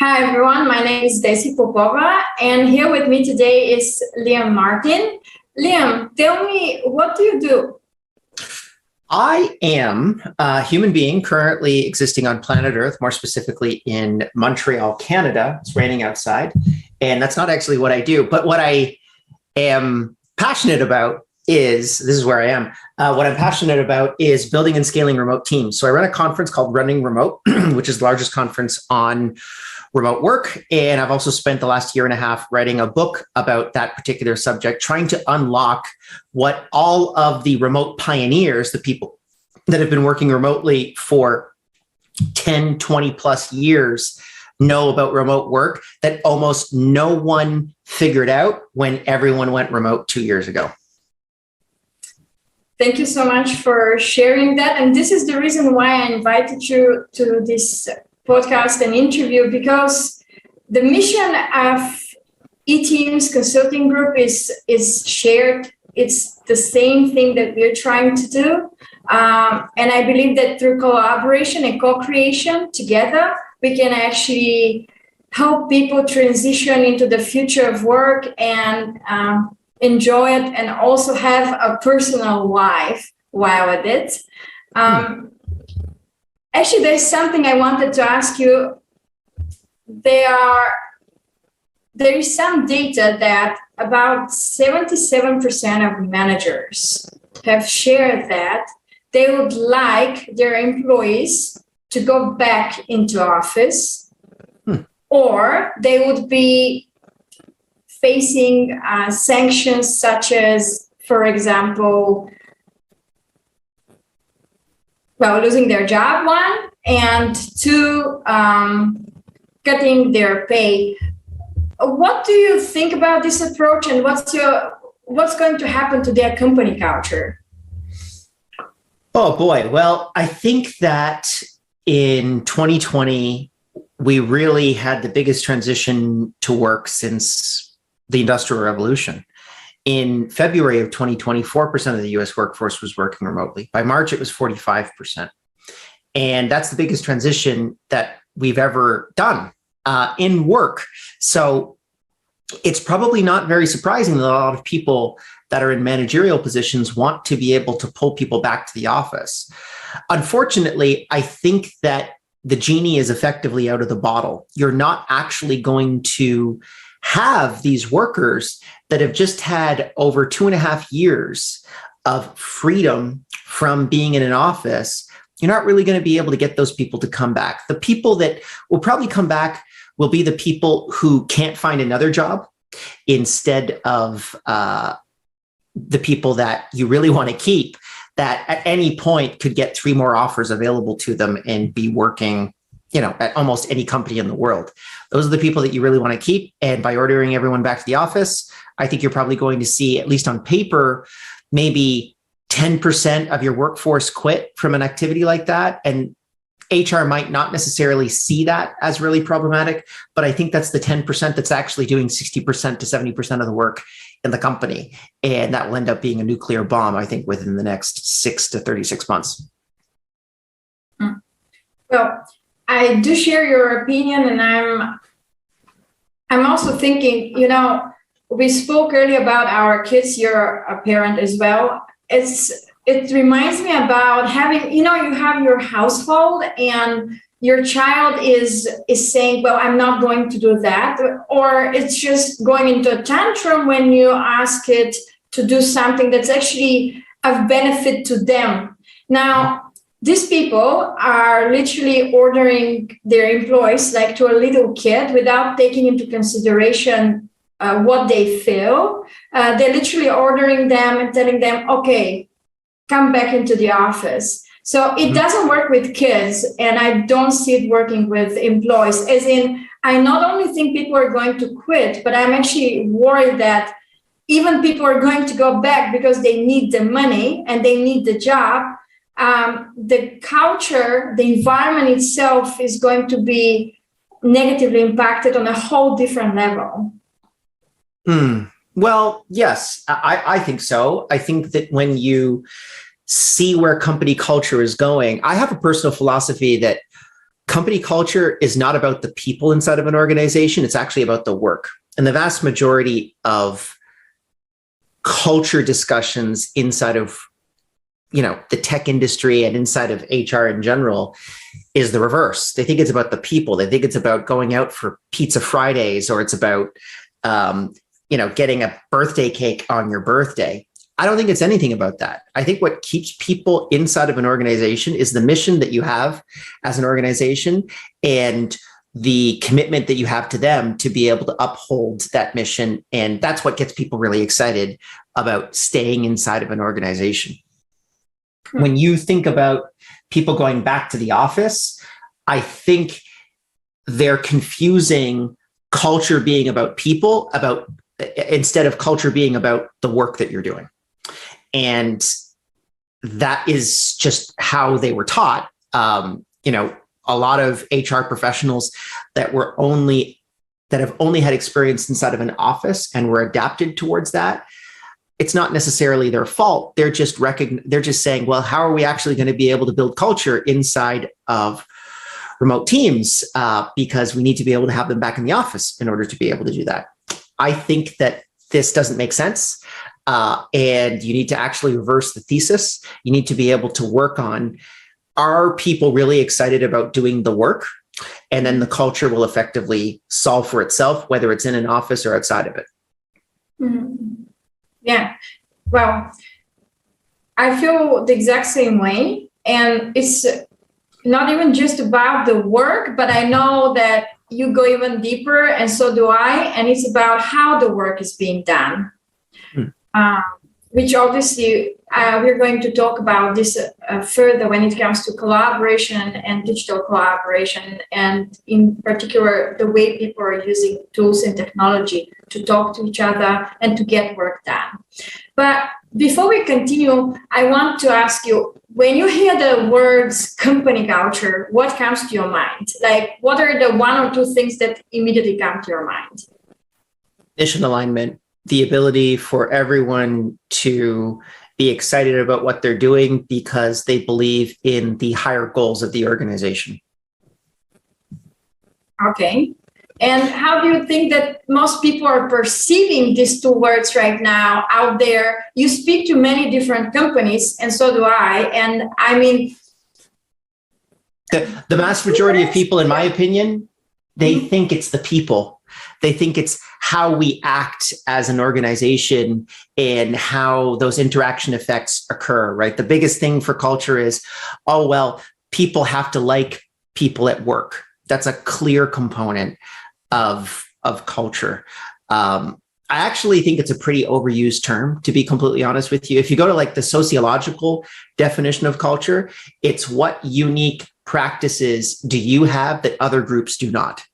Hi, everyone. My name is Dessi Popova, and here with me today is Liam Martin. Liam, tell me, what do you do? I am a human being currently existing on planet Earth, more specifically in Montreal, Canada. It's raining outside, and that's not actually what I do. But what I am passionate about is, this is where I am, what I'm passionate about is building and scaling remote teams. So I run a conference called Running Remote, which is the largest conference on remote work. And I've also spent the last year and a half writing a book about that particular subject, trying to unlock what all of the remote pioneers, the people that have been working remotely for 10, 20 plus years, know about remote work that almost no one figured out when everyone went remote 2 years ago. Thank you so much for sharing that. And this is the reason why I invited you to this podcast and interview, because the mission of eTeams Consulting Group is shared. It's the same thing that we're trying to do. And I believe that through collaboration and co-creation together, we can actually help people transition into the future of work and enjoy it, and also have a personal life while at it. Actually, there's something I wanted to ask you. There is some data that about 77% of managers have shared that they would like their employees to go back into office, or they would be facing sanctions such as, for example, losing their job, one, and two, cutting their pay. What do you think about this approach, and what's going to happen to their company culture? Oh boy. Well, I think that in 2020, we really had the biggest transition to work since the Industrial Revolution. In February of 2020, 4% of the US workforce was working remotely. By March, it was 45%. And that's the biggest transition that we've ever done in work. So it's probably not very surprising that a lot of people that are in managerial positions want to be able to pull people back to the office. Unfortunately, I think that the genie is effectively out of the bottle. You're not actually going to have these workers that have just had over 2.5 years of freedom from being in an office. You're not really going to be able to get those people to come back. The people that will probably come back will be the people who can't find another job, instead of the people that you really want to keep, that at any point could get 3 more offers available to them and be working, at almost any company in the world. Those are the people that you really want to keep. And by ordering everyone back to the office, I think you're probably going to see, at least on paper, maybe 10% of your workforce quit from an activity like that. And HR might not necessarily see that as really problematic, but I think that's the 10% that's actually doing 60% to 70% of the work in the company. And that will end up being a nuclear bomb, I think, within the next 6 to 36 months. Well, I do share your opinion, and I'm also thinking, we spoke earlier about our kids. You're a parent as well. It reminds me about having, you have your household and your child is saying, well, I'm not going to do that. Or it's just going into a tantrum when you ask it to do something that's actually of benefit to them. Now, these people are literally ordering their employees like to a little kid without taking into consideration what they feel. They're literally ordering them and telling them, okay, come back into the office. So it doesn't work with kids, and I don't see it working with employees. As in, I not only think people are going to quit, but I'm actually worried that even people are going to go back because they need the money and they need the job. The culture, the environment itself is going to be negatively impacted on a whole different level. Well, yes, I think so. I think that when you see where company culture is going, I have a personal philosophy that company culture is not about the people inside of an organization. It's actually about the work. And the vast majority of culture discussions inside of, the tech industry and inside of HR in general is the reverse. They think it's about the people. They think it's about going out for pizza Fridays, or it's about, getting a birthday cake on your birthday. I don't think it's anything about that. I think what keeps people inside of an organization is the mission that you have as an organization and the commitment that you have to them to be able to uphold that mission. And that's what gets people really excited about staying inside of an organization. When you think about people going back to the office, I think they're confusing culture being about people instead of culture being about the work that you're doing. And that is just how they were taught. A lot of HR professionals that have only had experience inside of an office and were adapted towards that. It's not necessarily their fault. They're just saying, well, how are we actually going to be able to build culture inside of remote teams? Because we need to be able to have them back in the office in order to be able to do that. I think that this doesn't make sense. And you need to actually reverse the thesis. You need to be able to work on, are people really excited about doing the work? And then the culture will effectively solve for itself, whether it's in an office or outside of it. Mm-hmm. Yeah. Well, I feel the exact same way. And it's not even just about the work, but I know that you go even deeper, and so do I. And it's about how the work is being done. Which obviously we're going to talk about this further when it comes to collaboration and digital collaboration, and in particular, the way people are using tools and technology to talk to each other and to get work done. But before we continue, I want to ask you, when you hear the words company culture, what comes to your mind? Like, what are the one or two things that immediately come to your mind? Mission alignment. The ability for everyone to be excited about what they're doing because they believe in the higher goals of the organization. Okay. And how do you think that most people are perceiving these two words right now out there? You speak to many different companies, and so do I. And I mean, the vast majority of people, in my opinion, they think it's the people. They think it's how we act as an organization and how those interaction effects occur, right? The biggest thing for culture is, oh, well, people have to like people at work. That's a clear component of culture. I actually think it's a pretty overused term, to be completely honest with you. If you go to like the sociological definition of culture, it's what unique practices do you have that other groups do not.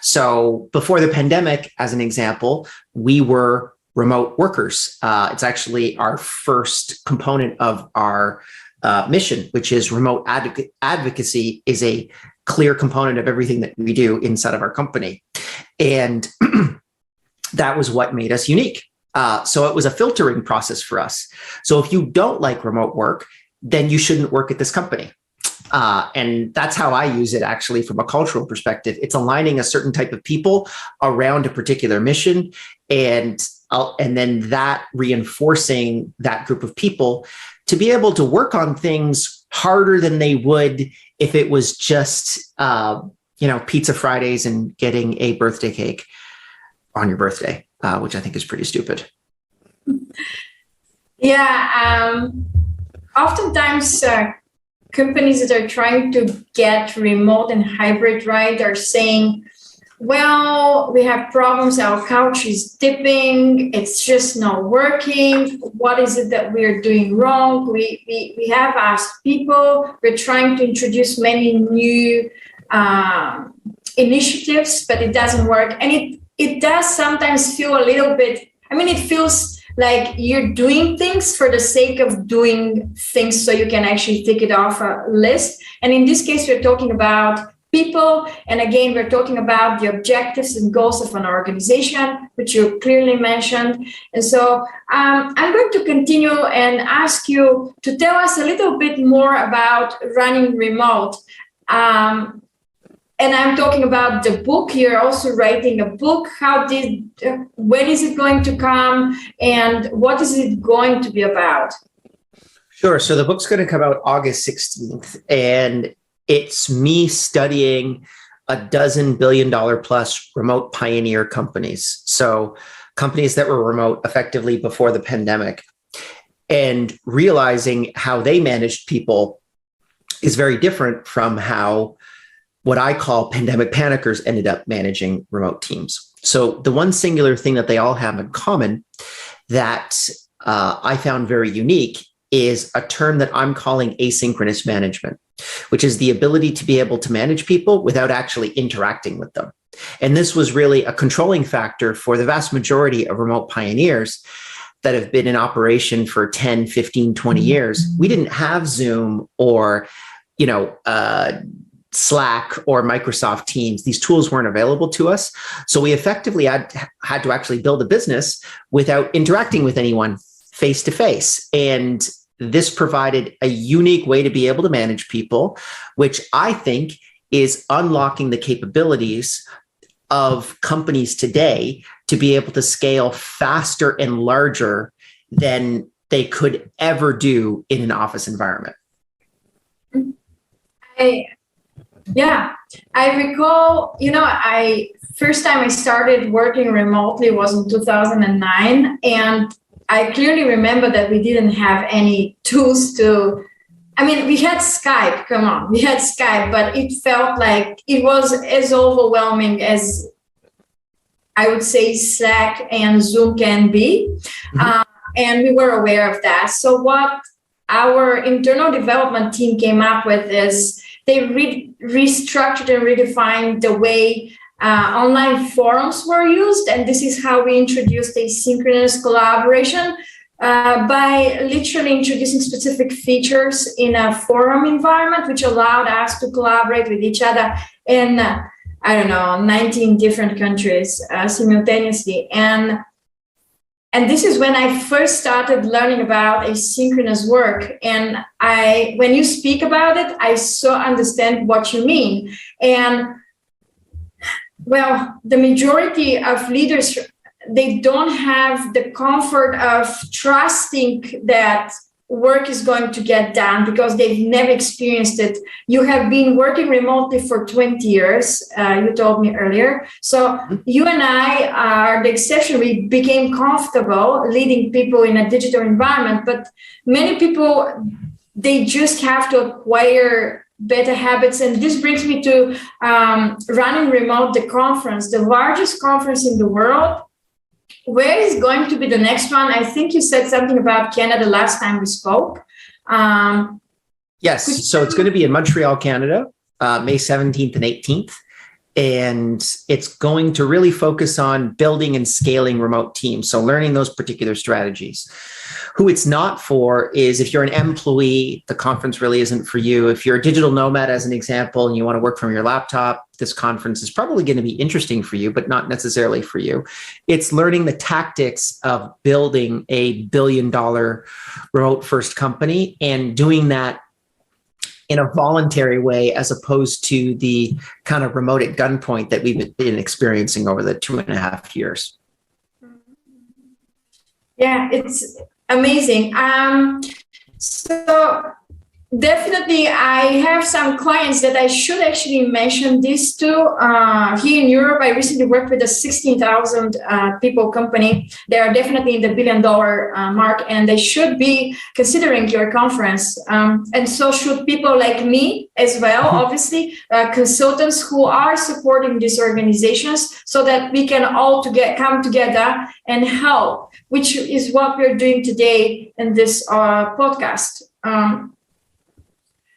So before the pandemic, as an example, we were remote workers. It's actually our first component of our mission, which is remote advocacy is a clear component of everything that we do inside of our company. And that was what made us unique. So it was a filtering process for us. So if you don't like remote work, then you shouldn't work at this company. And that's how I use it, actually, from a cultural perspective. It's aligning a certain type of people around a particular mission, and then that reinforcing that group of people to be able to work on things harder than they would if it was just, Pizza Fridays and getting a birthday cake on your birthday, which I think is pretty stupid. Yeah. Oftentimes, companies that are trying to get remote and hybrid right are saying, well, we have problems, our culture is dipping, it's just not working. What is it that we're doing wrong? We have asked people, we're trying to introduce many new initiatives, but it doesn't work. And it does sometimes feel a little bit, it feels like you're doing things for the sake of doing things so you can actually take it off a list. And in this case, we're talking about people. And again, we're talking about the objectives and goals of an organization, which you clearly mentioned. And so I'm going to continue and ask you to tell us a little bit more about running remote. and I'm talking about the book. You're also writing a book. When is it going to come, and what is it going to be about? Sure. So the book's going to come out August 16th, and it's me studying a dozen $1 billion plus remote pioneer companies. So companies that were remote effectively before the pandemic, and realizing how they managed people is very different from how what I call pandemic panickers ended up managing remote teams. So the one singular thing that they all have in common that I found very unique is a term that I'm calling asynchronous management, which is the ability to be able to manage people without actually interacting with them. And this was really a controlling factor for the vast majority of remote pioneers that have been in operation for 10, 15, 20 years. We didn't have Zoom or, Slack or Microsoft Teams. These tools weren't available to us. So we effectively had to actually build a business without interacting with anyone face to face. And this provided a unique way to be able to manage people, which I think is unlocking the capabilities of companies today to be able to scale faster and larger than they could ever do in an office environment. I recall, first time I started working remotely was in 2009. And I clearly remember that we didn't have any tools we had Skype, but it felt like it was as overwhelming as I would say Slack and Zoom can be. Mm-hmm. And we were aware of that. So what our internal development team came up with is they restructured and redefined the way online forums were used. And this is how we introduced asynchronous collaboration by literally introducing specific features in a forum environment, which allowed us to collaborate with each other in, 19 different countries simultaneously. And this is when I first started learning about asynchronous work. And when you speak about it, I so understand what you mean. And well, the majority of leaders, they don't have the comfort of trusting that work is going to get done because they've never experienced it. You have been working remotely for 20 years, you told me earlier. So you and I are the exception. We became comfortable leading people in a digital environment, but many people, they just have to acquire better habits. And this brings me to running remote, the conference, the largest conference in the world. Where is going to be the next one? I think you said something about Canada last time we spoke. Yes. So it's going to be in Montreal, Canada, May 17th and 18th. And it's going to really focus on building and scaling remote teams. So learning those particular strategies. Who it's not for is if you're an employee, the conference really isn't for you. If you're a digital nomad, as an example, and you want to work from your laptop, this conference is probably going to be interesting for you, but not necessarily for you. It's learning the tactics of building a $1 billion remote first company and doing that in a voluntary way, as opposed to the kind of remote at gunpoint that we've been experiencing over the 2.5 years. Yeah, it's amazing. So definitely, I have some clients that I should actually mention this to. Here in Europe, I recently worked with a 16,000 people company. They are definitely in the $1 billion mark, and they should be considering your conference. And so should people like me as well, obviously, consultants who are supporting these organizations so that we can all come together and help, which is what we're doing today in this podcast.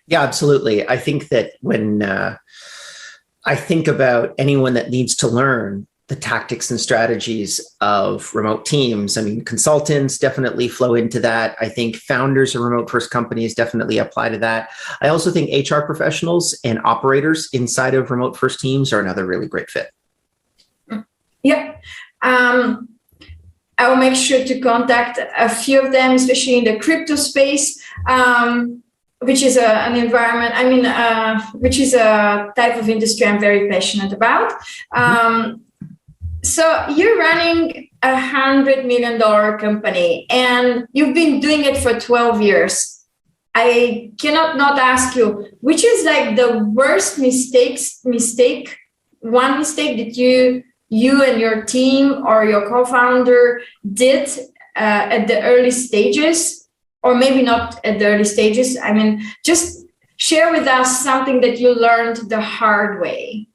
Yeah, absolutely. I think that when I think about anyone that needs to learn the tactics and strategies of remote teams, I mean, consultants definitely flow into that. I think founders of remote first companies definitely apply to that. I also think HR professionals and operators inside of remote first teams are another really great fit. Yep. I will make sure to contact a few of them, especially in the crypto space. which is an environment, which is a type of industry I'm very passionate about. So you're running $100 million company and you've been doing it for 12 years. I cannot not ask you, which is like the worst mistake that you and your team or your co-founder did at the early stages, or maybe not at the early stages. I mean, just share with us something that you learned the hard way.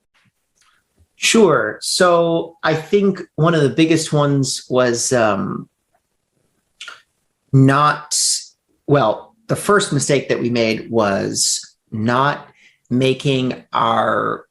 Sure. So I think one of the biggest ones was the first mistake that we made was not making our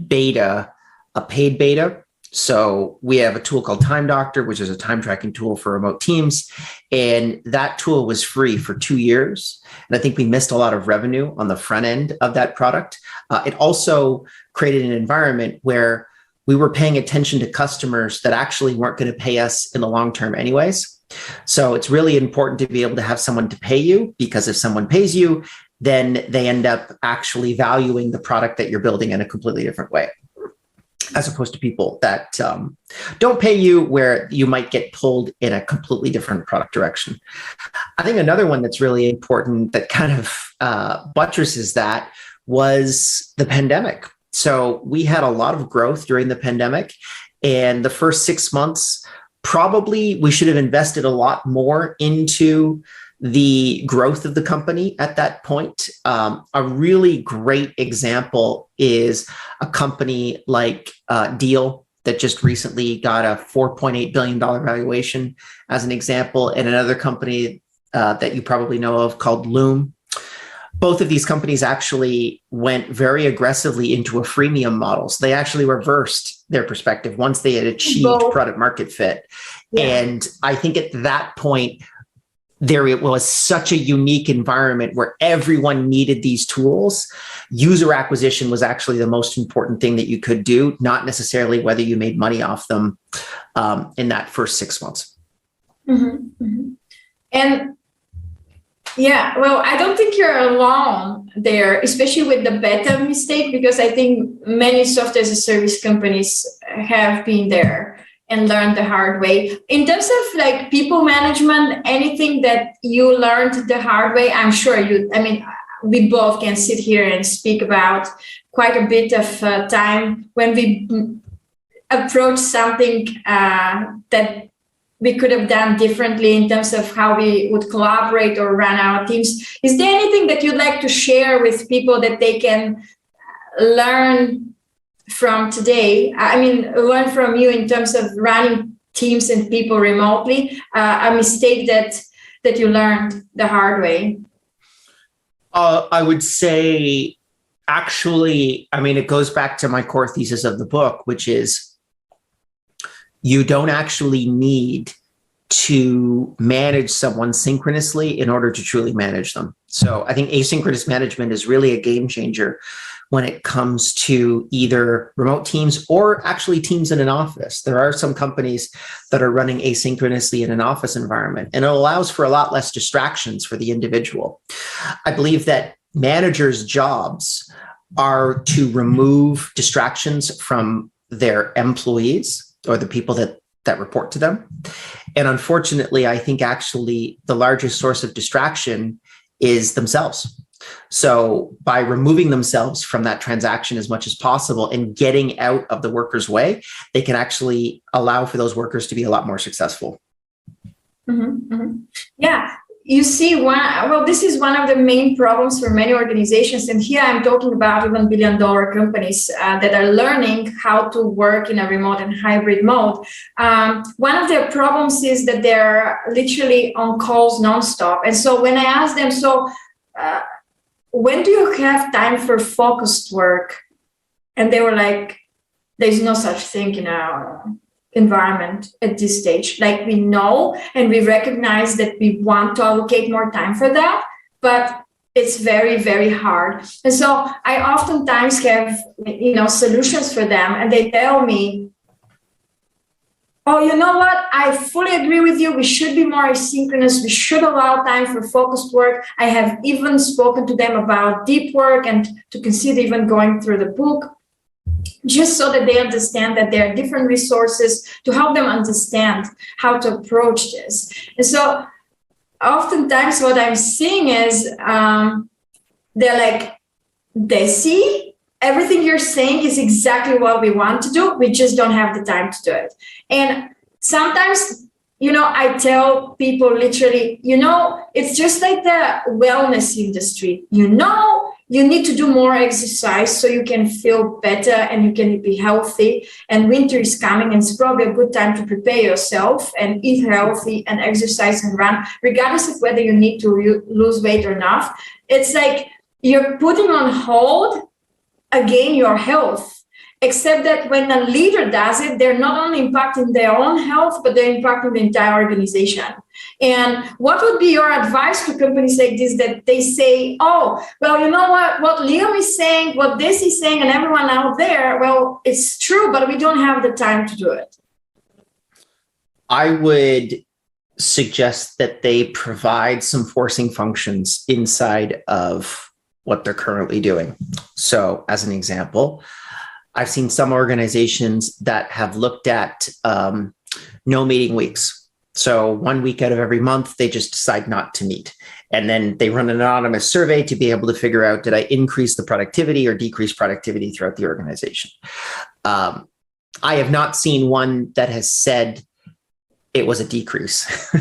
beta a paid beta. So we have a tool called Time Doctor, which is a time tracking tool for remote teams. And that tool was free for 2 years. And I think we missed a lot of revenue on the front end of that product. It also created an environment where we were paying attention to customers that actually weren't going to pay us in the long term anyways. So it's really important to be able to have someone to pay you, because if someone pays you, then they end up actually valuing the product that you're building in a completely different way, as opposed to people that don't pay you, where you might get pulled in a completely different product direction. I think another one that's really important that kind of buttresses that was the pandemic. So we had a lot of growth during the pandemic, and the first 6 months, probably we should have invested a lot more into the growth of the company at that point. A really great example is a company like Deal that just recently got a $4.8 billion valuation, as an example, and another company that you probably know of called Loom. Both of these companies actually went very aggressively into a freemium model. So they actually reversed their perspective once they had achieved product market fit. Yeah. And I think at that point, there it was such a unique environment where everyone needed these tools. User acquisition was actually the most important thing that you could do, not necessarily whether you made money off them in that first 6 months. Mm-hmm, mm-hmm. And yeah, well, I don't think you're alone there, especially with the beta mistake, because I think many software as a service companies have been there and learned the hard way. In terms of like people management, anything that you learned the hard way, I'm sure we both can sit here and speak about quite a bit of time when we approach something that we could have done differently in terms of how we would collaborate or run our teams. Is there anything that you'd like to share with people that they can learn from today? Learn from you in terms of running teams and people remotely, a mistake that you learned the hard way? I would say, actually, it goes back to my core thesis of the book, which is you don't actually need to manage someone synchronously in order to truly manage them. So I think asynchronous management is really a game changer when it comes to either remote teams or actually teams in an office. There are some companies that are running asynchronously in an office environment, and it allows for a lot less distractions for the individual. I believe that managers' jobs are to remove distractions from their employees or the people that report to them. And unfortunately, I think actually the largest source of distraction is themselves. So by removing themselves from that transaction as much as possible and getting out of the worker's way, they can actually allow for those workers to be a lot more successful. Mm-hmm, mm-hmm. Yeah. You see, this is one of the main problems for many organizations. And here I'm talking about even billion-dollar companies that are learning how to work in a remote and hybrid mode. One of their problems is that they're literally on calls nonstop. And so when I ask them, when do you have time for focused work? And they were like, there's no such thing in our environment at this stage. Like, we know and we recognize that we want to allocate more time for that, but it's very, very hard. And so I oftentimes have, solutions for them, and they tell me, Oh, you know what? I fully agree with you. We should be more asynchronous. We should allow time for focused work. I have even spoken to them about deep work and to consider even going through the book, just so that they understand that there are different resources to help them understand how to approach this. And so oftentimes what I'm seeing is they're like, Dessi, everything you're saying is exactly what we want to do. We just don't have the time to do it. And sometimes, I tell people literally, it's just like the wellness industry. You need to do more exercise so you can feel better and you can be healthy. And winter is coming, and it's probably a good time to prepare yourself and eat healthy and exercise and run, regardless of whether you need to lose weight or not. It's like you're putting on hold again your health. Except that when a leader does it, they're not only impacting their own health, but they're impacting the entire organization. And what would be your advice to companies like this that they say, oh, well, you know what Liam is saying, what this is saying, and everyone out there, well, it's true, but we don't have the time to do it. I would suggest that they provide some forcing functions inside of what they're currently doing. So as an example, I've seen some organizations that have looked at no meeting weeks. So 1 week out of every month, they just decide not to meet. And then they run an anonymous survey to be able to figure out, did I increase the productivity or decrease productivity throughout the organization? I have not seen one that has said it was a decrease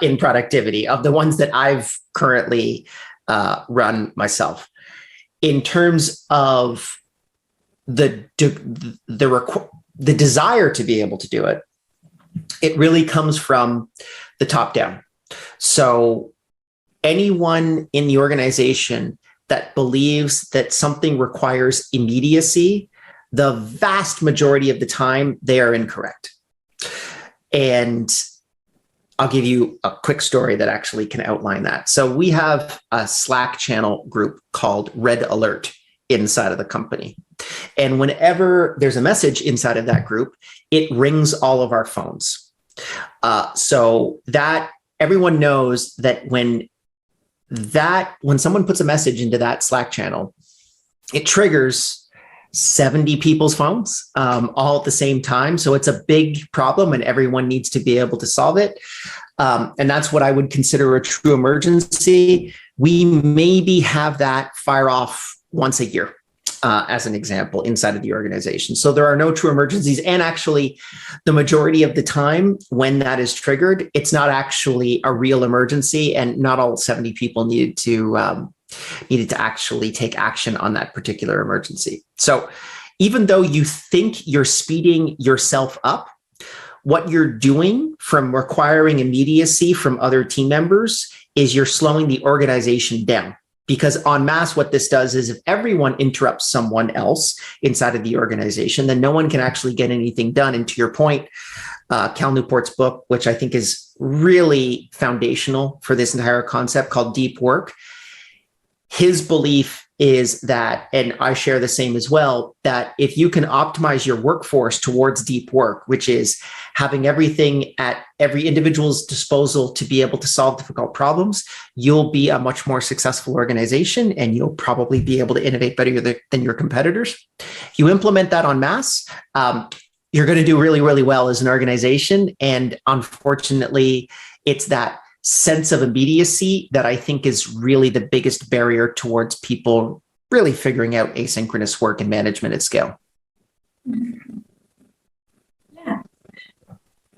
in productivity of the ones that I've currently run myself. In terms of the desire to be able to do it, it really comes from the top down. So anyone in the organization that believes that something requires immediacy, the vast majority of the time, they are incorrect. And I'll give you a quick story that actually can outline that. So we have a Slack channel group called Red Alert inside of the company. And whenever there's a message inside of that group, it rings all of our phones. So that everyone knows that when someone puts a message into that Slack channel, it triggers 70 people's phones all at the same time. So it's a big problem and everyone needs to be able to solve it. And that's what I would consider a true emergency. We maybe have that fire off once a year, as an example, inside of the organization. So there are no true emergencies. And actually, the majority of the time when that is triggered, it's not actually a real emergency, and not all 70 people needed to actually take action on that particular emergency. So even though you think you're speeding yourself up, what you're doing from requiring immediacy from other team members is you're slowing the organization down. Because en masse, what this does is if everyone interrupts someone else inside of the organization, then no one can actually get anything done. And to your point, Cal Newport's book, which I think is really foundational for this entire concept called deep work, his belief is that, and I share the same as well, that if you can optimize your workforce towards deep work, which is having everything at every individual's disposal to be able to solve difficult problems, you'll be a much more successful organization and you'll probably be able to innovate better than your competitors. If you implement that en masse, you're going to do really, really well as an organization. And unfortunately, it's that sense of immediacy that I think is really the biggest barrier towards people really figuring out asynchronous work and management at scale. Yeah.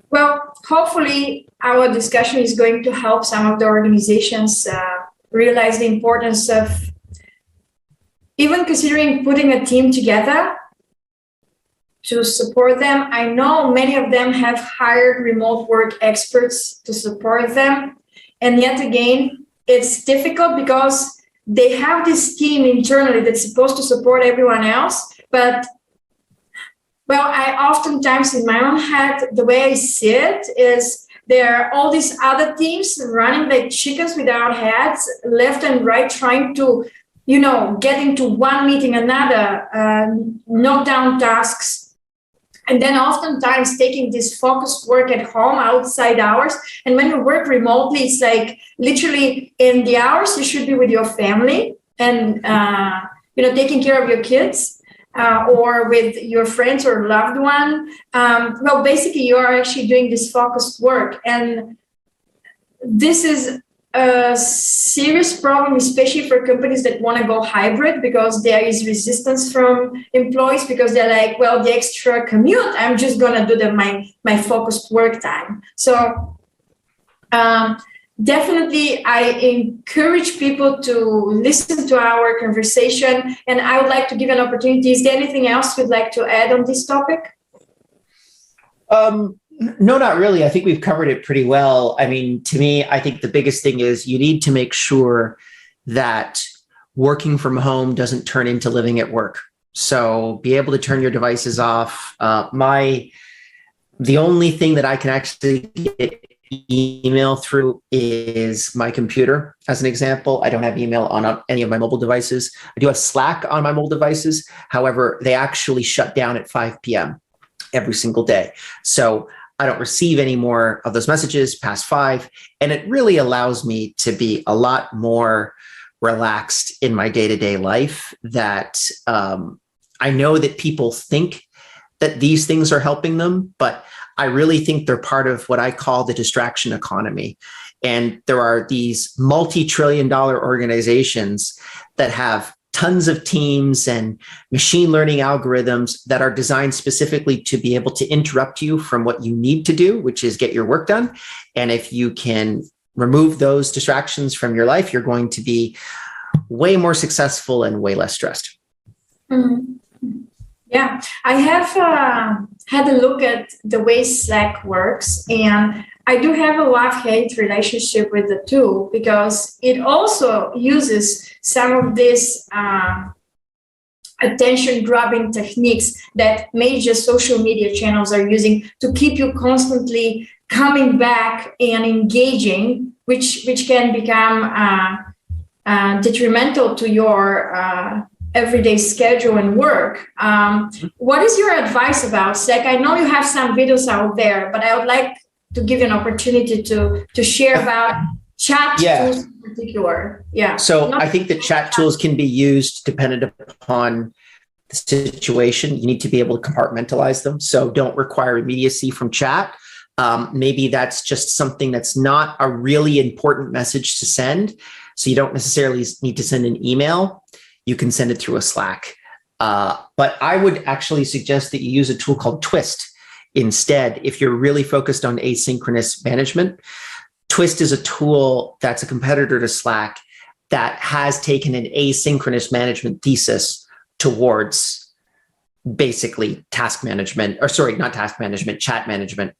Well, hopefully our discussion is going to help some of the organizations realize the importance of even considering putting a team together to support them. I know many of them have hired remote work experts to support them. And yet again, it's difficult because they have this team internally that's supposed to support everyone else. But, well, I oftentimes in my own head, the way I see it is there are all these other teams running like chickens without heads, left and right, trying to, get into one meeting, another, knock down tasks. And then oftentimes taking this focused work at home outside hours. And when you work remotely, it's like literally in the hours you should be with your family and, taking care of your kids or with your friends or loved one. Well, basically you are actually doing this focused work. And this is a serious problem, especially for companies that want to go hybrid, because there is resistance from employees because they're like, well, the extra commute, I'm just going to do my focused work time. So definitely, I encourage people to listen to our conversation, and I would like to give an opportunity. Is there anything else you'd like to add on this topic? No, not really. I think we've covered it pretty well. I mean, to me, I think the biggest thing is you need to make sure that working from home doesn't turn into living at work. So be able to turn your devices off. The only thing that I can actually get email through is my computer. As an example, I don't have email on any of my mobile devices. I do have Slack on my mobile devices. However, they actually shut down at 5 p.m. every single day. So I don't receive any more of those messages past 5. And it really allows me to be a lot more relaxed in my day-to-day life, that I know that people think that these things are helping them, but I really think they're part of what I call the distraction economy. And there are these multi-trillion-dollar organizations that have tons of teams and machine learning algorithms that are designed specifically to be able to interrupt you from what you need to do, which is get your work done. And if you can remove those distractions from your life, you're going to be way more successful and way less stressed. Mm-hmm. Yeah, I have had a look at the way Slack works, and I do have a love-hate relationship with the tool because it also uses some of these attention-grabbing techniques that major social media channels are using to keep you constantly coming back and engaging, which can become detrimental to your everyday schedule and work. What is your advice about Slack? I know you have some videos out there, but I would like to give you an opportunity to share about chat tools in particular. Yeah. So I think that chat tools can be used dependent upon the situation. You need to be able to compartmentalize them. So don't require immediacy from chat. Maybe that's just something that's not a really important message to send. So you don't necessarily need to send an email. You can send it through a Slack. But I would actually suggest that you use a tool called Twist instead if you're really focused on asynchronous management. Twist is a tool that's a competitor to Slack that has taken an asynchronous management thesis towards basically task management, or sorry, not task management, chat management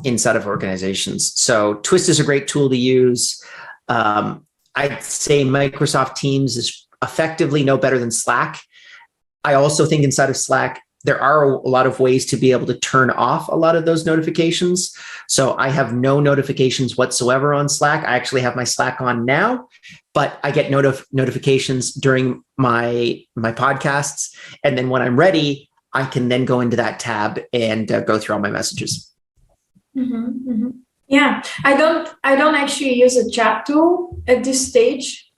inside of organizations. So Twist is a great tool to use. I'd say Microsoft Teams is effectively no better than Slack. I also think inside of Slack, there are a lot of ways to be able to turn off a lot of those notifications. So I have no notifications whatsoever on Slack. I actually have my Slack on now, but I get notifications during my podcasts. And then when I'm ready, I can then go into that tab and go through all my messages. Mm-hmm, mm-hmm. Yeah, I don't actually use a chat tool at this stage.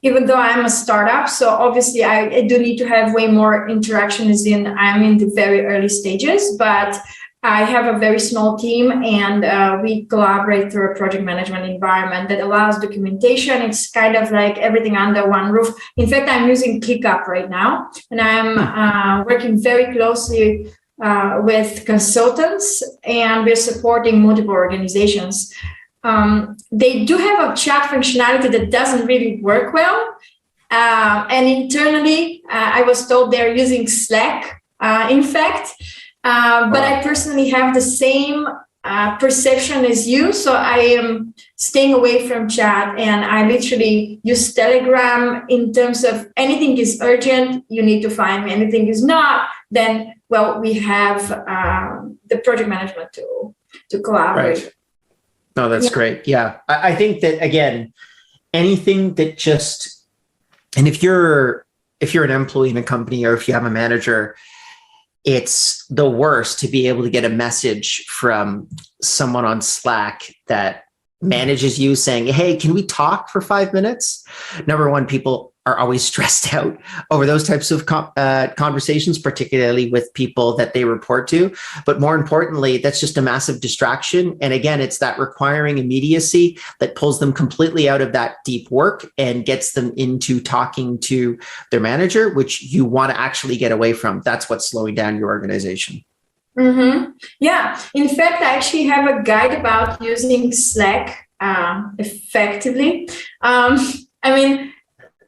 Even though I'm a startup, so obviously I do need to have way more interaction, as in I'm in the very early stages, but I have a very small team and we collaborate through a project management environment that allows documentation. It's kind of like everything under one roof. In fact, I'm using ClickUp right now, and I'm working very closely with consultants, and we're supporting multiple organizations. They do have a chat functionality that doesn't really work well. And internally, I was told they're using Slack, in fact. But I personally have the same perception as you. So I am staying away from chat, and I literally use Telegram in terms of anything is urgent, you need to find me. Anything is not, then, well, we have the project management tool to collaborate. Right. No, that's great. Yeah. I think that, again, anything that just, and if you're if you're an employee in a company or if you have a manager, it's the worst to be able to get a message from someone on Slack that manages you saying, hey, can we talk for 5 minutes? Number one, people are always stressed out over those types of conversations, particularly with people that they report to. But more importantly, that's just a massive distraction. And again, it's that requiring immediacy that pulls them completely out of that deep work and gets them into talking to their manager, which you want to actually get away from. That's what's slowing down your organization. Mm-hmm. Yeah. In fact, I actually have a guide about using Slack effectively.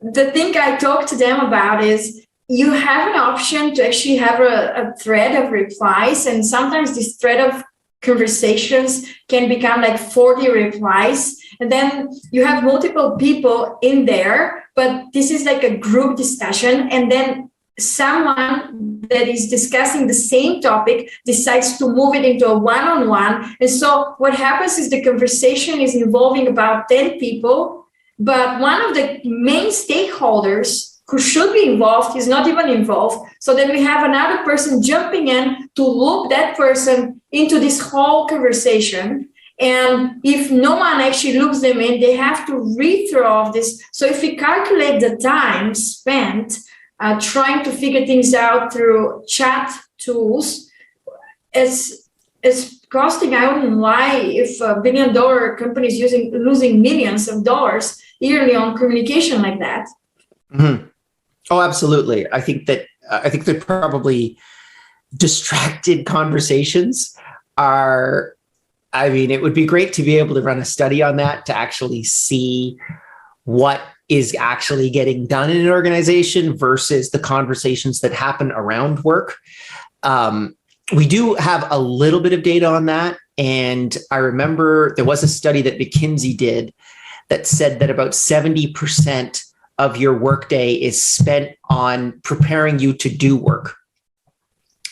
The thing I talk to them about is you have an option to actually have a thread of replies. And sometimes this thread of conversations can become like 40 replies. And then you have multiple people in there, but this is like a group discussion. And then someone that is discussing the same topic decides to move it into a one-on-one. And so what happens is the conversation is involving about 10 people, but one of the main stakeholders who should be involved is not even involved. So then we have another person jumping in to loop that person into this whole conversation. And if no one actually loops them in, they have to read through all of this. So if we calculate the time spent trying to figure things out through chat tools, it's costing, I wouldn't lie, if $1 billion company is losing millions of dollars yearly on communication like that. Mm-hmm. Oh, absolutely. I think that probably distracted conversations are, it would be great to be able to run a study on that to actually see what is actually getting done in an organization versus the conversations that happen around work. We do have a little bit of data on that. And I remember there was a study that McKinsey did that said that about 70% of your workday is spent on preparing you to do work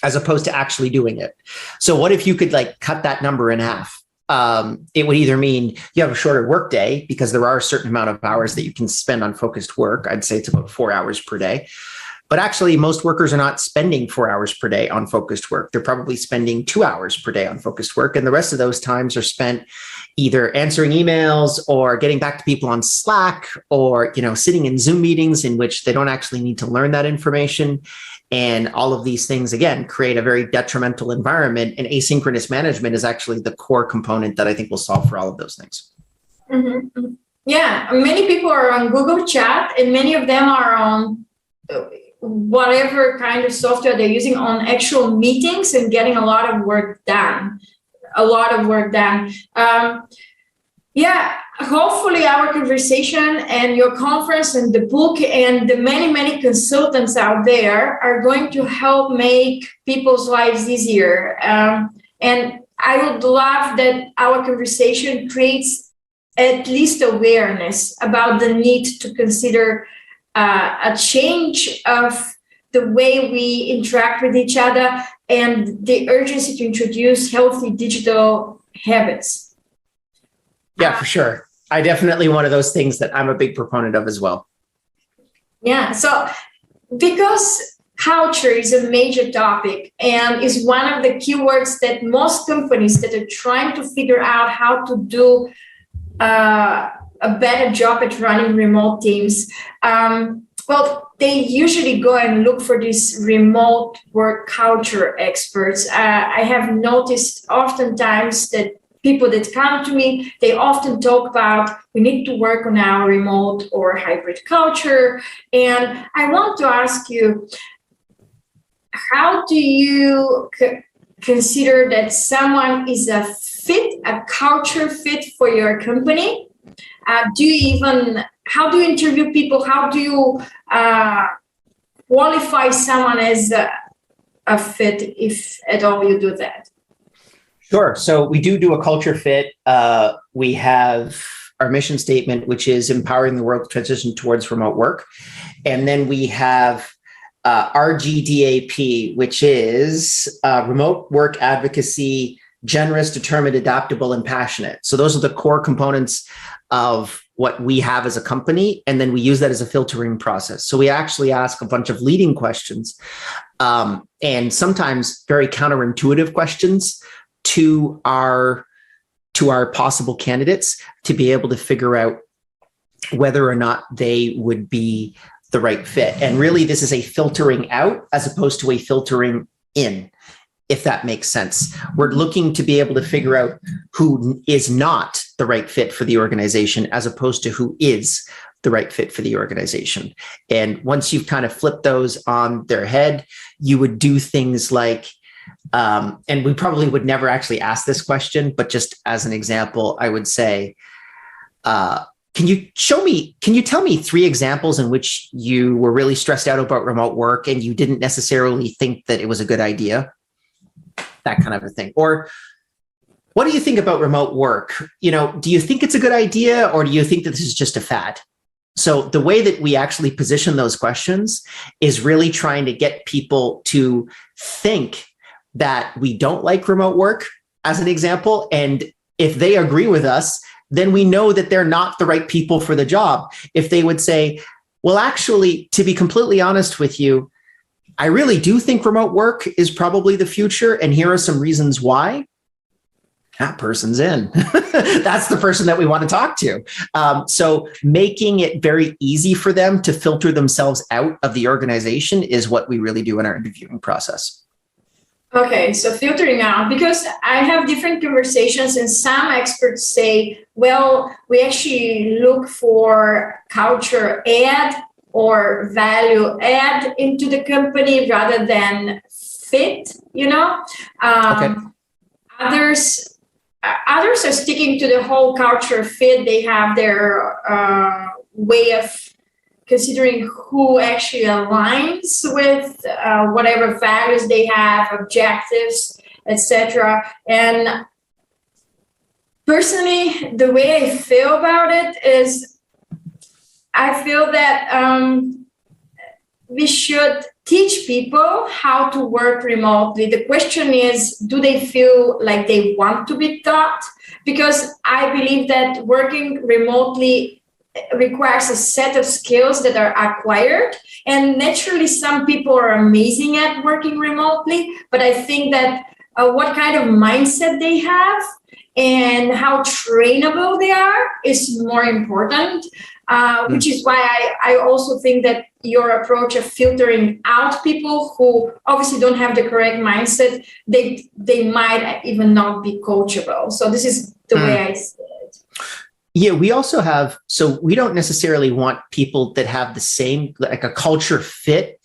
as opposed to actually doing it. So what if you could cut that number in half? It would either mean you have a shorter workday because there are a certain amount of hours that you can spend on focused work. I'd say it's about 4 hours per day. But actually, most workers are not spending 4 hours per day on focused work. They're probably spending 2 hours per day on focused work. And the rest of those times are spent either answering emails or getting back to people on Slack or, sitting in Zoom meetings in which they don't actually need to learn that information. And all of these things, again, create a very detrimental environment. And asynchronous management is actually the core component that I think will solve for all of those things. Mm-hmm. Yeah, many people are on Google Chat and many of them are on whatever kind of software they're using on actual meetings and getting a lot of work done. Hopefully our conversation and your conference and the book and the many, many consultants out there are going to help make people's lives easier. And I would love that our conversation creates at least awareness about the need to consider a change of the way we interact with each other and the urgency to introduce healthy digital habits. Yeah, for sure. I definitely one of those things that I'm a big proponent of as well. Yeah. So because culture is a major topic and is one of the keywords that most companies that are trying to figure out how to do a better job at running remote teams, they usually go and look for these remote work culture experts. I have noticed oftentimes that people that come to me, they often talk about we need to work on our remote or hybrid culture. And I want to ask you, how do you consider that someone is a culture fit for your company? How do you interview people? How do you qualify someone as a fit, if at all you do that? Sure. So we do a culture fit. We have our mission statement, which is empowering the world to transition towards remote work. And then we have RGDAP, which is remote work advocacy, generous, determined, adaptable, and passionate. So those are the core components of what we have as a company, and then we use that as a filtering process. So we actually ask a bunch of leading questions, and sometimes very counterintuitive questions to our possible candidates to be able to figure out whether or not they would be the right fit. And really, this is a filtering out as opposed to a filtering in, if that makes sense. We're looking to be able to figure out who is not the right fit for the organization as opposed to who is the right fit for the organization. And once you've kind of flipped those on their head, you would do things like, and we probably would never actually ask this question, but just as an example, I would say, can you tell me 3 examples in which you were really stressed out about remote work and you didn't necessarily think that it was a good idea? That kind of a thing. Or what do you think about remote work? Do you think it's a good idea, or do you think that this is just a fad? So the way that we actually position those questions is really trying to get people to think that we don't like remote work, as an example. And if they agree with us, then we know that they're not the right people for the job. If they would say, well, actually, to be completely honest with you, I really do think remote work is probably the future, and here are some reasons why. That person's in. That's the person that we want to talk to. So making it very easy for them to filter themselves out of the organization is what we really do in our interviewing process. Okay, so filtering out, because I have different conversations and some experts say, well, we actually look for culture add or value add into the company rather than fit, Okay. Others are sticking to the whole culture fit. They have their way of considering who actually aligns with whatever values they have, objectives, etc. And personally, the way I feel about it is I feel that we should teach people how to work remotely. The question is, do they feel like they want to be taught? Because I believe that working remotely requires a set of skills that are acquired. And naturally, some people are amazing at working remotely, but I think that what kind of mindset they have and how trainable they are is more important, which is why I also think that your approach of filtering out people who obviously don't have the correct mindset, they might even not be coachable. So this is the way I see it. Yeah, we also have, so we don't necessarily want people that have the same, like a culture fit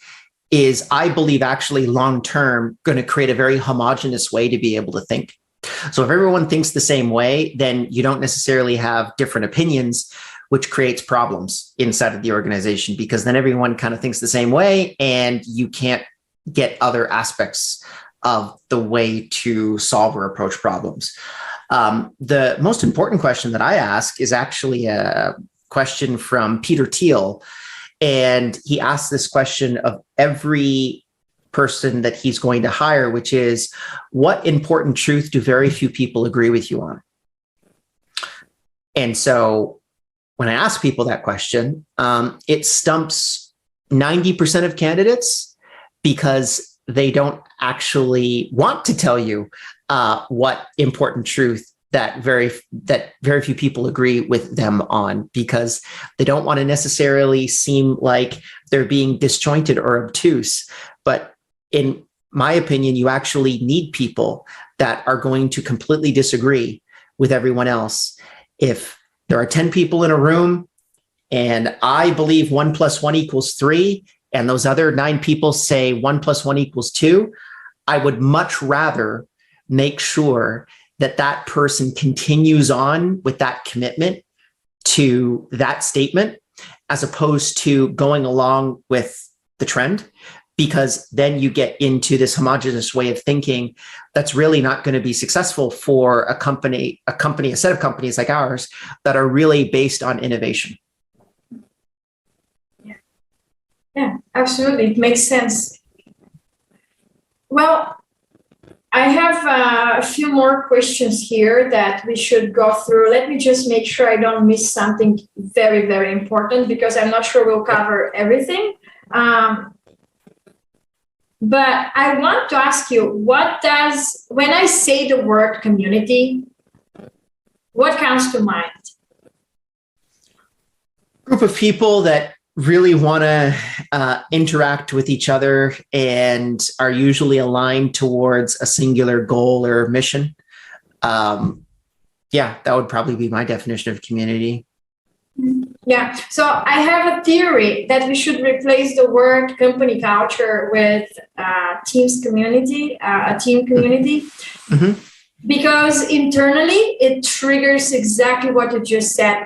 is, I believe, actually long-term going to create a very homogenous way to be able to think. So if everyone thinks the same way, then you don't necessarily have different opinions, which creates problems inside of the organization, because then everyone kind of thinks the same way and you can't get other aspects of the way to solve or approach problems. The most important question that I ask is actually a question from Peter Thiel. And he asks this question of every person that he's going to hire, which is, what important truth do very few people agree with you on? And so when I ask people that question, it stumps 90% of candidates because they don't actually want to tell you what important truth that very few people agree with them on, because they don't want to necessarily seem like they're being disjointed or obtuse. But in my opinion, you actually need people that are going to completely disagree with everyone else. If there are 10 people in a room and I believe 1 + 1 = 3, and those other 9 people say 1 + 1 = 2, I would much rather make sure that that person continues on with that commitment to that statement, as opposed to going along with the trend, because then you get into this homogenous way of thinking that's really not going to be successful for a set of companies like ours that are really based on innovation. Yeah, absolutely. It makes sense. Well, I have a few more questions here that we should go through. Let me just make sure I don't miss something very, very important, because I'm not sure we'll cover everything. But I want to ask you, when I say the word community, what comes to mind? Group of people that really want to interact with each other and are usually aligned towards a singular goal or mission. Yeah, that would probably be my definition of community. Yeah, so I have a theory that we should replace the word company culture with teams community, a team community, Mm-hmm. because internally it triggers exactly what you just said.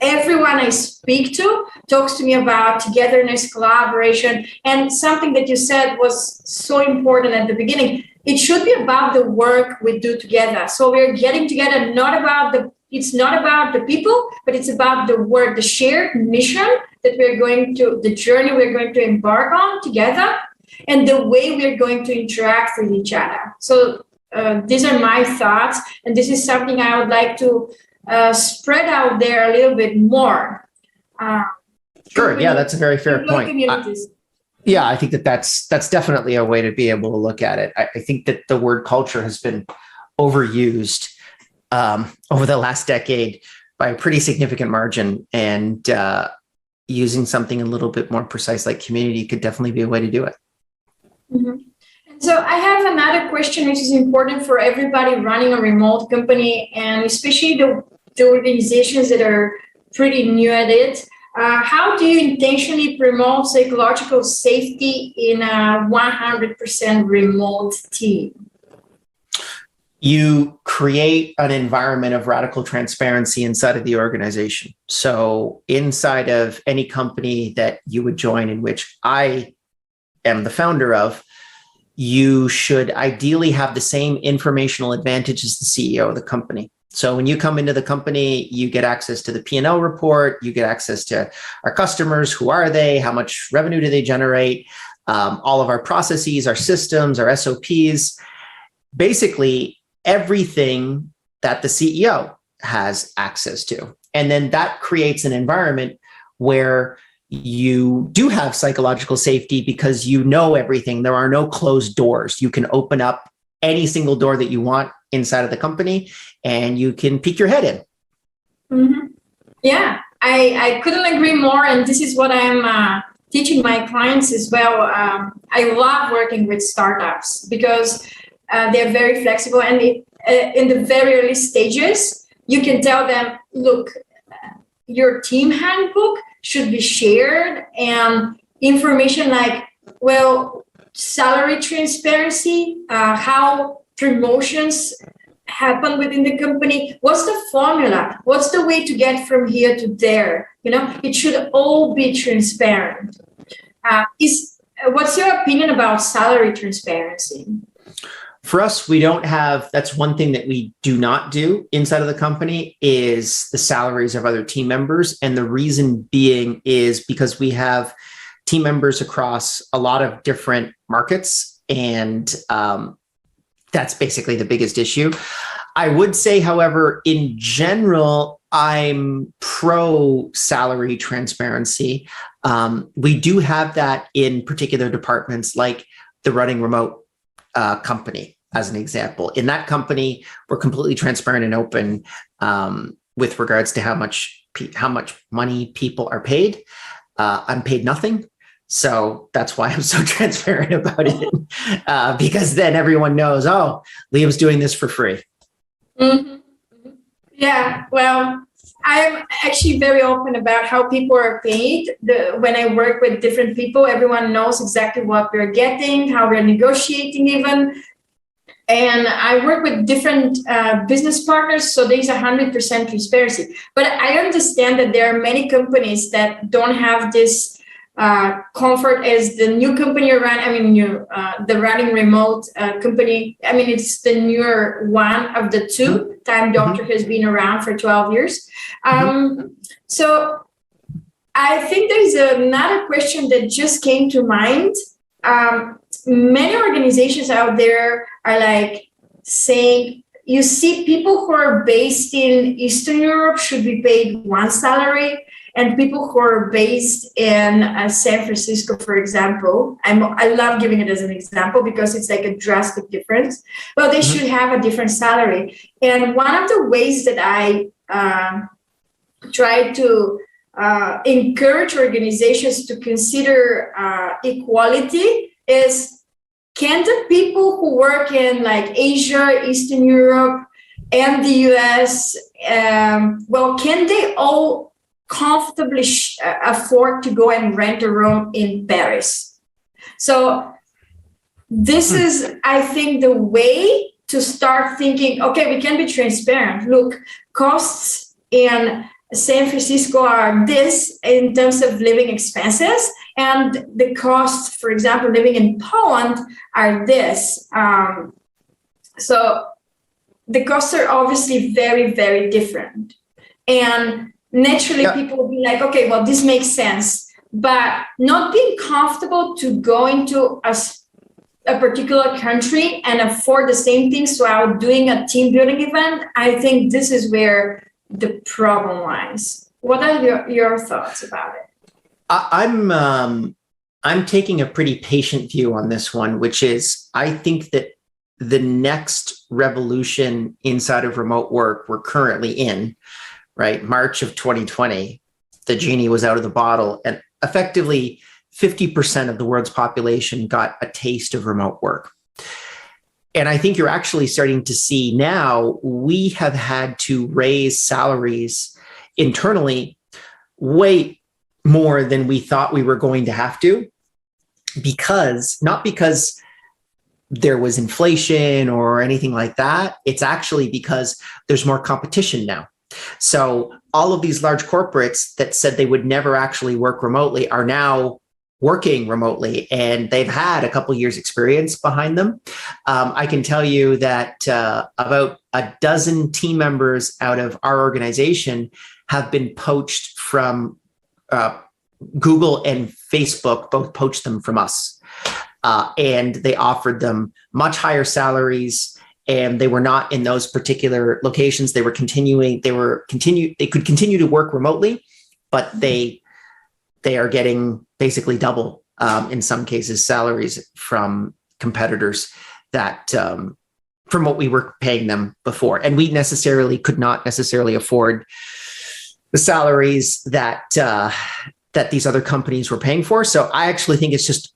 Everyone I speak to talks to me about togetherness, collaboration, and something that you said was so important at the beginning. It should be about the work we do together. So we're getting together it's not about the people, but it's about the work, the shared mission the journey we're going to embark on together, and the way we're going to interact with each other. So these are my thoughts, and this is something I would like to spread out there a little bit more. Sure. Yeah, that's a very fair point. Yeah, I think that's definitely a way to be able to look at it. I think that the word culture has been overused over the last decade by a pretty significant margin, and using something a little bit more precise like community could definitely be a way to do it. Mm-hmm. So I have another question, which is important for everybody running a remote company, and especially the organizations that are pretty new at it. How do you intentionally promote psychological safety in a 100% remote team? You create an environment of radical transparency inside of the organization. So inside of any company that you would join, in which I am the founder of, you should ideally have the same informational advantage as the CEO of the company. So when you come into the company, you get access to the P&L report, you get access to our customers, who are they, how much revenue do they generate, all of our processes, our systems, our SOPs, basically everything that the CEO has access to. And then that creates an environment where you do have psychological safety because you know everything. There are no closed doors. You can open up any single door that you want inside of the company, and you can peek your head in. Mm-hmm. Yeah, I couldn't agree more. And this is what I'm teaching my clients as well. I love working with startups because they're very flexible. And in the very early stages, you can tell them, look, your team handbook should be shared, and information like, well, salary transparency, how promotions happen within the company, what's the formula, what's the way to get from here to there, it should all be transparent. What's your opinion about salary transparency? For us, we don't have, that's one thing that we do not do inside of the company, is the salaries of other team members. And the reason being is because we have team members across a lot of different markets. And that's basically the biggest issue. I would say, however, in general, I'm pro salary transparency. We do have that in particular departments, like the running remote company, as an example. In that company, we're completely transparent and open with regards to how much money people are paid. I'm paid nothing. So that's why I'm so transparent about it, because then everyone knows, oh, Liam's doing this for free. Mm-hmm. Yeah, well, I'm actually very open about how people are paid. When I work with different people, everyone knows exactly what we're getting, how we're negotiating even. And I work with different business partners, so there's 100% transparency. But I understand that there are many companies that don't have this comfort as the new company you run. The running remote company. It's the newer one of the two. Time Doctor has been around for 12 years. So I think there's another question that just came to mind. many organizations out there are like saying, you see people who are based in Eastern Europe should be paid one salary, and people who are based in San Francisco, for example, I love giving it as an example because it's like a drastic difference. Well, they should have a different salary. And one of the ways that I try to encourage organizations to consider equality is, can the people who work in like Asia, Eastern Europe, and the US, can they all comfortably afford to go and rent a room in Paris? So this is, I think, the way to start thinking, okay, we can be transparent. Look, costs in San Francisco are this in terms of living expenses, and the costs, for example, living in Poland are this. So the costs are obviously very, very different. And naturally, people will be like, okay, well, this makes sense. But not being comfortable to go into a particular country and afford the same things while doing a team building event, I think this is where the problem lies. What are your thoughts about it? I'm taking a pretty patient view on this one, which is, I think that the next revolution inside of remote work we're currently in, right? March of 2020, the genie was out of the bottle, and effectively 50% of the world's population got a taste of remote work. And I think you're actually starting to see now, we have had to raise salaries internally way more than we thought we were going to have to, not because there was inflation or anything like that. It's actually because there's more competition now. So all of these large corporates that said they would never actually work remotely are now working remotely, and they've had a couple years experience behind them. I can tell you that about a dozen team members out of our organization have been poached from Google and Facebook, both poached them from us. And they offered them much higher salaries, and they were not in those particular locations. They could continue to work remotely, but they are getting basically double, in some cases, salaries from competitors that from what we were paying them before. And we could not necessarily afford the salaries that these other companies were paying for. So I actually think it's just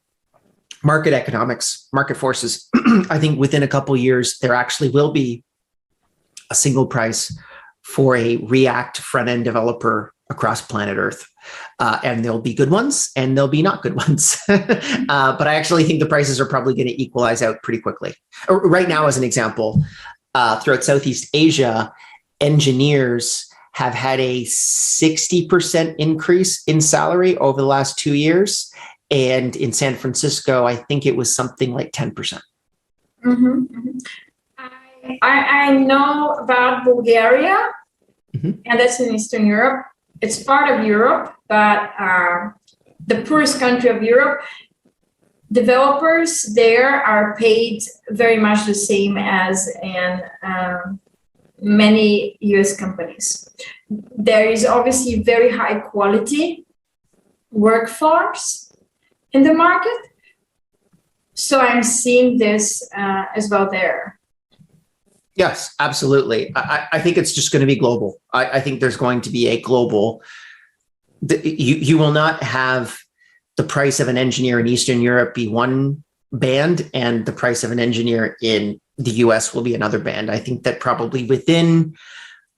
market economics, market forces. I think within a couple of years, there actually will be a single price for a React front-end developer across planet Earth. And there'll be good ones and there'll be not good ones. But I actually think the prices are probably going to equalize out pretty quickly. Right now, as an example, throughout Southeast Asia, engineers have had a 60% increase in salary over the last 2 years. And in San Francisco, I think it was something like 10%. Mm-hmm. I know about Bulgaria, and that's in Eastern Europe. It's part of Europe, but the poorest country of Europe. Developers there are paid very much the same as in many US companies. There is obviously very high quality workforce in the market. So I'm seeing this as well there. Yes, absolutely. I think it's just going to be global. I think there's going to be a global, you will not have the price of an engineer in Eastern Europe be one band and the price of an engineer in the US will be another band. I think that probably within,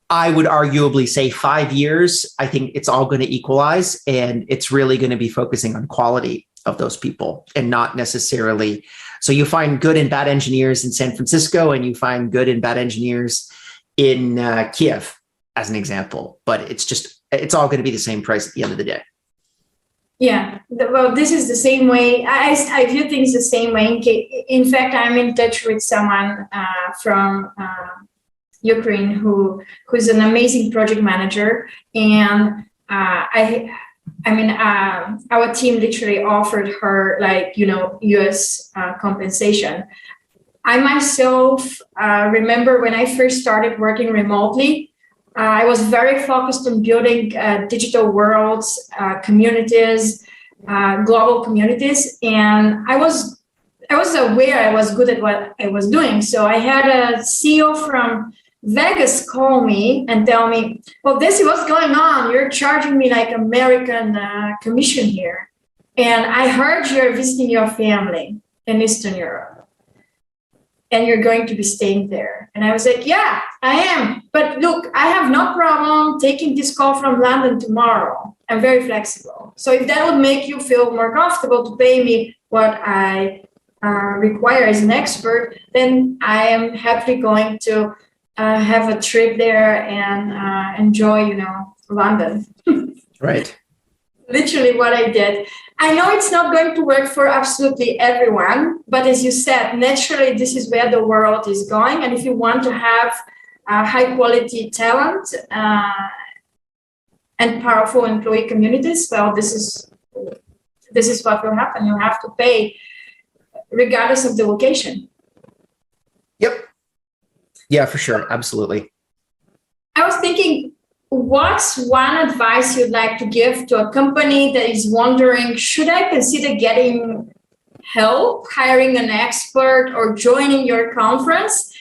I would arguably say 5 years, I think it's all going to equalize, and it's really going to be focusing on quality of those people and not necessarily. So you find good and bad engineers in San Francisco and you find good and bad engineers in Kiev, as an example, but it's all going to be the same price at the end of the day. Yeah, well, this is the same way. I view things the same way. In fact, I'm in touch with someone from Ukraine who's an amazing project manager, and I mean, our team literally offered her like, US compensation. I myself remember when I first started working remotely, I was very focused on building digital worlds, communities, global communities, and I was aware I was good at what I was doing. So I had a CEO from Vegas call me and tell me, "Well, Dessi, what's going on? You're charging me like American commission here, and I heard you're visiting your family in Eastern Europe, and you're going to be staying there." And I was like, "Yeah, I am. But look, I have no problem taking this call from London tomorrow. I'm very flexible. So if that would make you feel more comfortable to pay me what I require as an expert, then I am happily going to have a trip there and enjoy, London." Right. Literally what I did. I know it's not going to work for absolutely everyone, but as you said, naturally, this is where the world is going. And if you want to have high quality talent and powerful employee communities, well, this is what will happen. You have to pay regardless of the location. Yep. Yeah, for sure. Absolutely. I was thinking, what's one advice you'd like to give to a company that is wondering, should I consider getting help, hiring an expert, or joining your conference?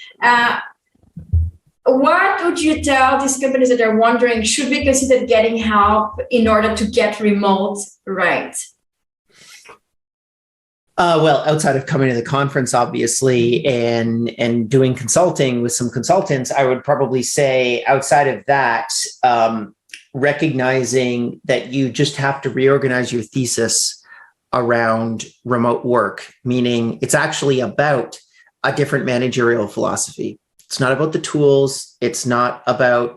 What would you tell these companies that are wondering, should we consider getting help in order to get remote right? Well, outside of coming to the conference, obviously, and doing consulting with some consultants, I would probably say outside of that, recognizing that you just have to reorganize your thesis around remote work, meaning it's actually about a different managerial philosophy. It's not about the tools. It's not about,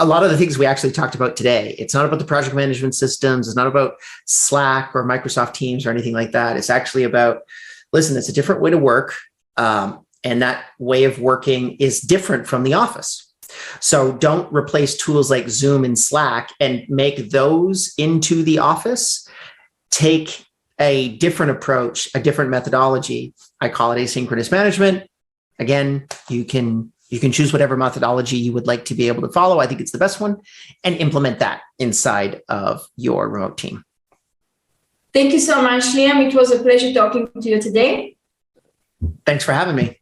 a lot of the things we actually talked about today. It's not about the project management systems. It's not about Slack or Microsoft Teams or anything like that. It's actually about, listen, it's a different way to work. And that way of working is different from the office. So don't replace tools like Zoom and Slack and make those into the office. Take a different approach, a different methodology. I call it asynchronous management. Again, you can choose whatever methodology you would like to be able to follow. I think it's the best one, and implement that inside of your remote team. Thank you so much, Liam. It was a pleasure talking to you today. Thanks for having me.